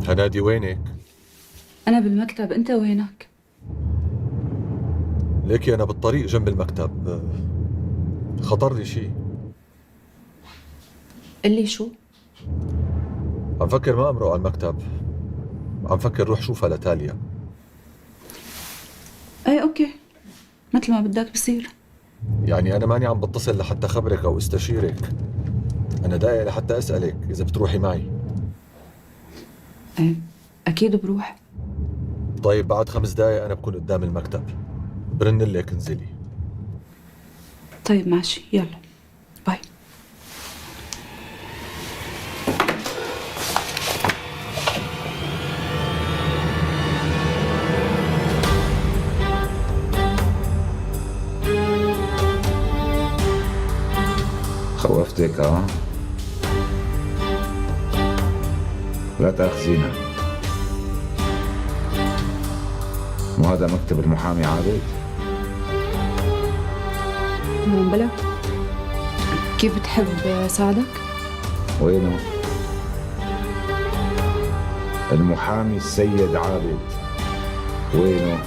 هنادي وينك؟ أنا بالمكتب، أنت وينك؟ ليكي أنا بالطريق جنب المكتب. خطر لي شيء. قلي شو؟ عم فكر ما أمرق على المكتب. عم فكر روح شوفها لتاليا. أي أوكي، مثل ما بدك بصير. يعني أنا ماني عم بتصل لحتى خبرك أو استشيرك. أنا داعي لحتى أسألك إذا بتروحي معي. أي أكيد بروح. طيب بعد 5 دقايق أنا بكون قدام المكتب. برن لك انزلي. طيب ماشي، يلا باي. خوفتك ها؟ لا تأخذينا. مو هذا مكتب المحامي عابد؟ بلا، كيف بتحب ساعدك؟ وينه؟ المحامي السيد عابد وينه؟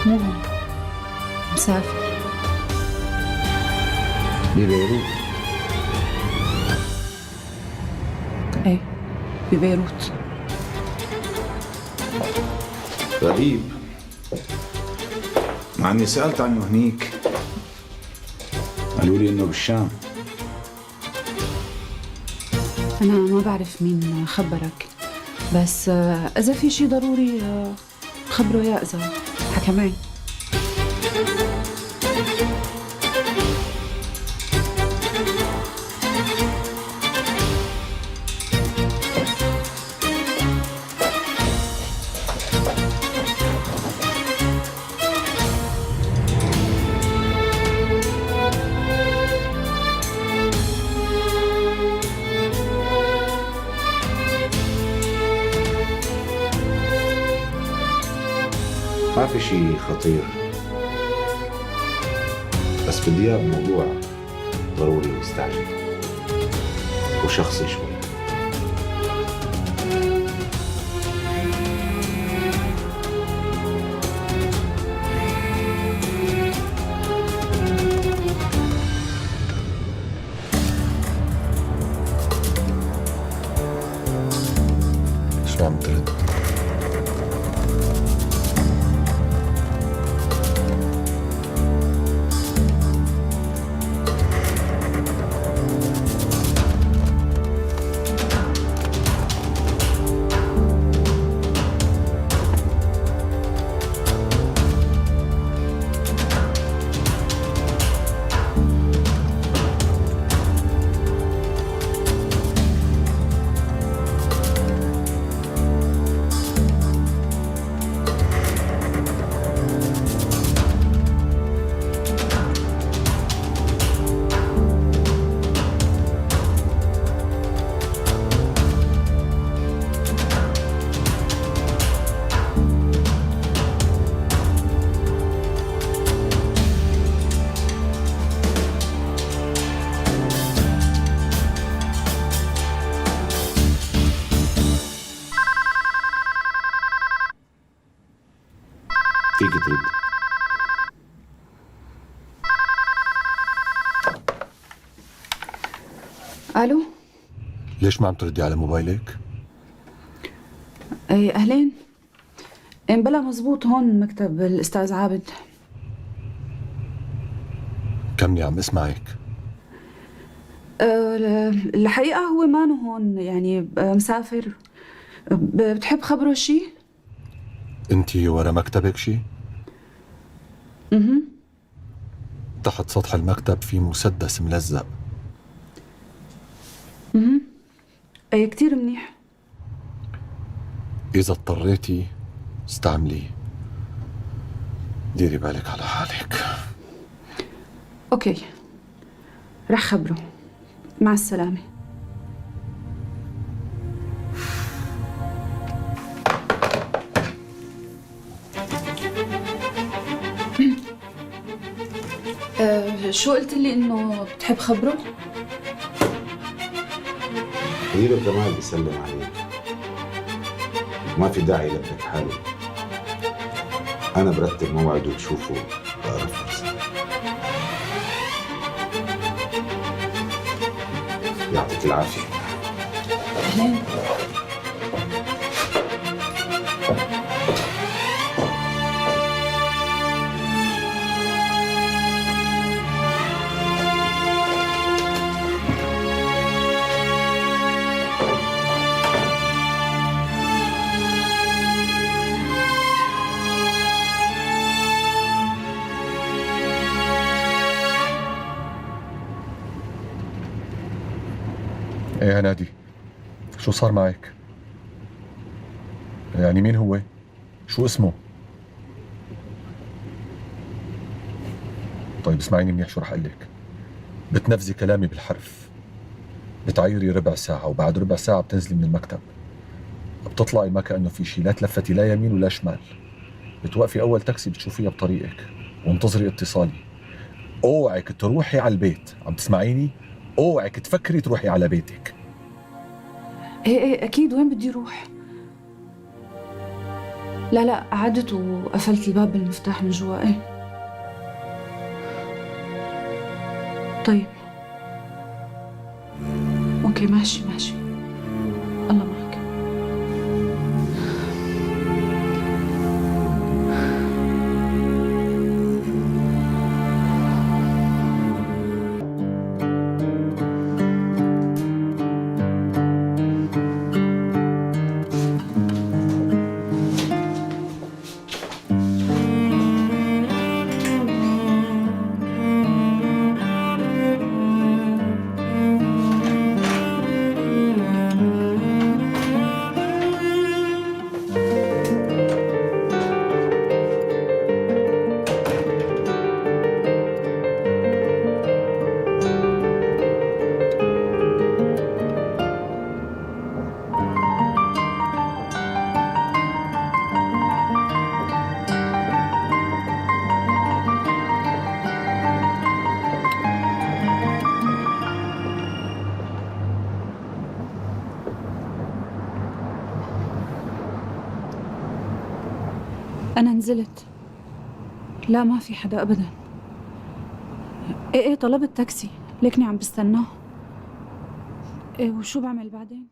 مو هون، مسافر. ببيروت. ايه ببيروت. غريب، مع اني سألت عنه هنيك قالوا لي انه بالشام. أنا ما بعرف مين خبرك، بس إذا في شي ضروري خبره يا إذا حكى معي. ما في شيء خطير، بس بدي اياه بموضوع ضروري ومستعجل وشخصي شوي. شو عم ترد؟ فيك ترد. ألو. ليش ما عم تردي على موبايلك؟ ايه أهلين. إيه بلا مزبوط، هون مكتب الأستاذ عابد. كملي عم اسمعك. الحقيقة هو مانو هون، يعني مسافر. بتحب خبره شي؟ انتي ورا مكتبك شي؟ اها. تحت سطح المكتب في مسدس ملزق. اها. ايه كتير منيح. إذا اضطريتي استعمليه. ديري بالك على حالك. اوكي، رح خبره. مع السلامة. شو قلت لي انه بتحب خبره؟ قولي له كمال بيسلم عليك، ما في داعي يلبك حاله. انا برتب موعد وبشوفه بأقرب فرصه. يعطيك العافيه. اهلين. ايه يا نادي، شو صار معك؟ يعني مين هو؟ شو اسمه؟ طيب اسمعيني منيح شو رح اقول لك. بتنفذي كلامي بالحرف، بتعيري ربع ساعة وبعد ربع ساعة بتنزلي من المكتب، بتطلعي ما كأنه في شيء، لا تلفتي لا يمين ولا شمال، بتوقفي أول تاكسي بتشوفيها بطريقك وانتظري اتصالي. اوعك تروحي على البيت، عم تسمعيني؟ اوعك تفكري تروحي على بيتك. ايه اكيد، وين بدي اروح؟ لا قعدت وقفلت الباب بالمفتاح من جوا. ايه طيب اوكي، ماشي الله معك. أنا نزلت، لا ما في حدا أبدا. إيه طلبت تاكسي، لكني عم بستناه. إيه وشو بعمل بعدين؟